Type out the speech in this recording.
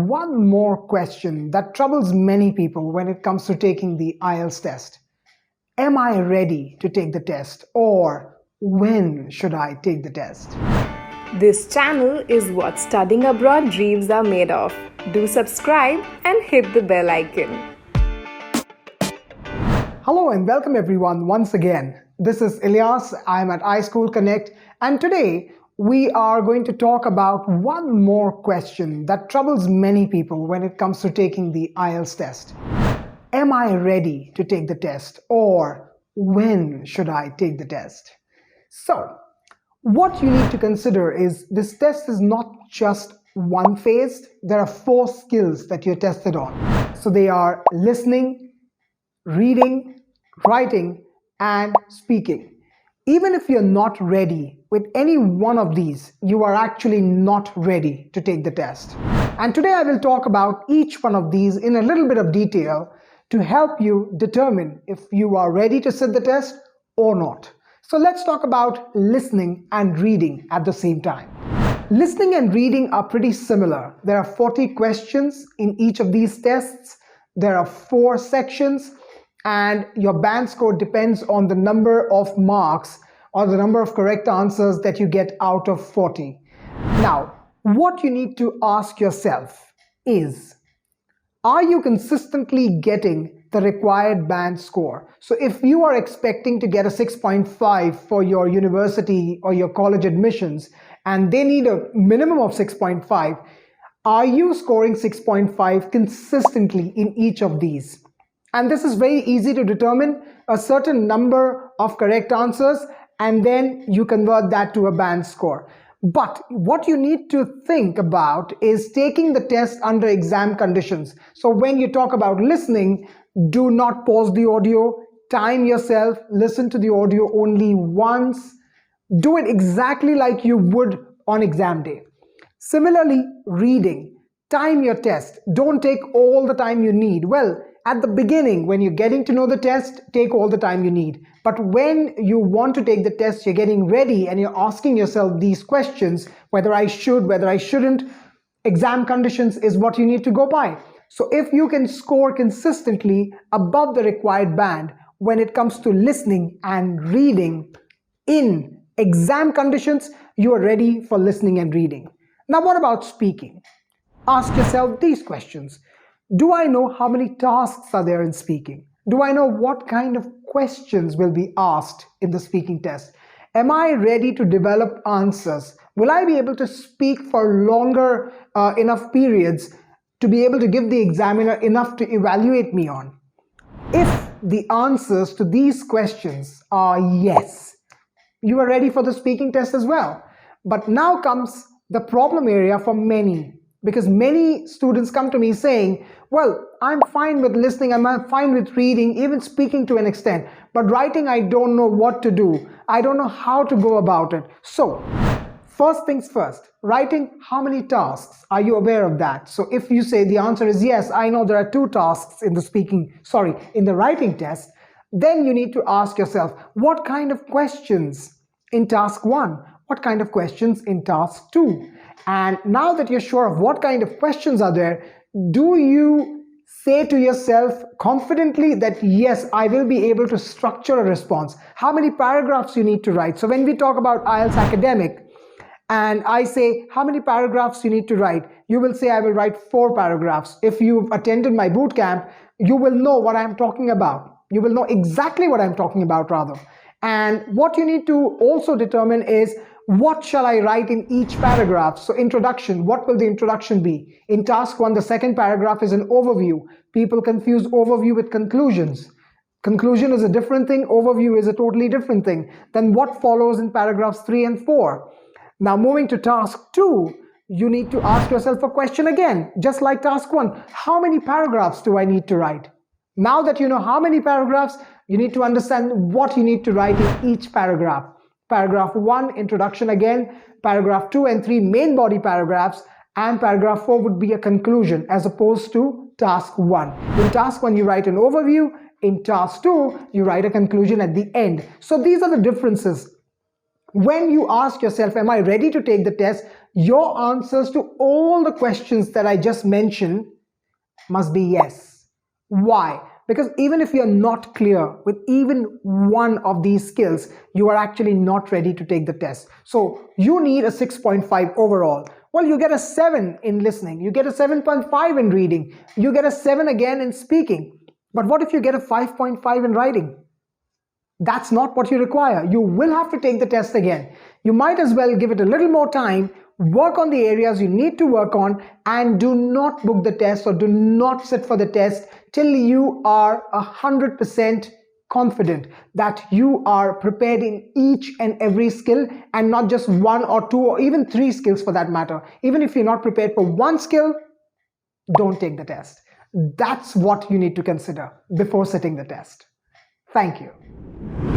one more question that troubles many people when it comes to taking the IELTS test. Am I ready to take the test, or when should I take the test? This channel is what studying abroad dreams are made of. Do subscribe and hit the bell icon. Hello and welcome everyone once again. This is Ilyas. I'm at iSchoolConnect, and today we are going to talk about one more question that troubles many people when it comes to taking the IELTS test. Am I ready to take the test, or when should I take the test? So, what you need to consider is this test is not just one phase. There are 4 skills that you're tested on. So they are listening, reading, writing, and speaking. Even if you're not ready with any one of these, you are actually not ready to take the test. And today I will talk about each one of these in a little bit of detail to help you determine if you are ready to sit the test or not. So let's talk about listening and reading at the same time. Listening and reading are pretty similar. There are 40 questions in each of these tests. There are 4 sections, and your band score depends on the number of marks or the number of correct answers that you get out of 40. Now, what you need to ask yourself is, are you consistently getting the required band score? So if you are expecting to get a 6.5 for your university or your college admissions, and they need a minimum of 6.5, are you scoring 6.5 consistently in each of these? And this is very easy to determine: a certain number of correct answers, and then you convert that to a band score. But what you need to think about is taking the test under exam conditions. So when you talk about listening, do not pause the audio, time yourself, listen to the audio only once, do it exactly like you would on exam day. Similarly, reading, time your test, don't take all the time you need. Well, at the beginning, when you're getting to know the test, take all the time you need. But when you want to take the test, you're getting ready and you're asking yourself these questions, whether I should, whether I shouldn't, exam conditions is what you need to go by. So if you can score consistently above the required band when it comes to listening and reading in exam conditions, you are ready for listening and reading. Now, what about speaking? Ask yourself these questions. Do I know how many tasks are there in speaking? Do I know what kind of questions will be asked in the speaking test? Am I ready to develop answers? Will I be able to speak for longer enough periods to be able to give the examiner enough to evaluate me on? If the answers to these questions are yes, you are ready for the speaking test as well. But now comes the problem area for many, because many students come to me saying, well, I'm fine with listening, I'm fine with reading, even speaking to an extent, but writing, I don't know what to do. I don't know how to go about it. So, first things first, writing, how many tasks? Are you aware of that? So if you say the answer is yes, I know there are 2 tasks in the writing test, then you need to ask yourself, what kind of questions in task 1? What kind of questions in task 2? And now that you're sure of what kind of questions are there, do you say to yourself confidently that yes, I will be able to structure a response? How many paragraphs you need to write? So when we talk about IELTS academic and I say how many paragraphs you need to write, you will say I will write 4 paragraphs. If you've attended my boot camp, you will know what I'm talking about. You will know exactly what I'm talking about rather. And what you need to also determine is, what shall I write in each paragraph? So introduction, what will the introduction be? In task 1, the second paragraph is an overview. People confuse overview with conclusions. Conclusion is a different thing, overview is a totally different thing. Then what follows in paragraphs 3 and 4? Now moving to task 2, you need to ask yourself a question again, just like task 1. How many paragraphs do I need to write? Now that you know how many paragraphs, you need to understand what you need to write in each paragraph. Paragraph 1, introduction again. Paragraph 2 and 3, main body paragraphs. And paragraph 4 would be a conclusion as opposed to task 1. In task 1, you write an overview. In task 2, you write a conclusion at the end. So these are the differences. When you ask yourself, am I ready to take the test? your answers to all the questions that I just mentioned must be yes. Why? Because even if you're not clear with even one of these skills, you are actually not ready to take the test. So you need a 6.5 overall. Well, you get a 7 in listening, you get a 7.5 in reading, you get a 7 again in speaking. But what if you get a 5.5 in writing? That's not what you require. You will have to take the test again. You might as well give it a little more time, work on the areas you need to work on, and do not book the test or do not sit for the test till you are 100% confident that you are prepared in each and every skill, and not just one or two or even three skills for that matter. Even if you're not prepared for one skill, don't take the test. That's what you need to consider before sitting the test. Thank you.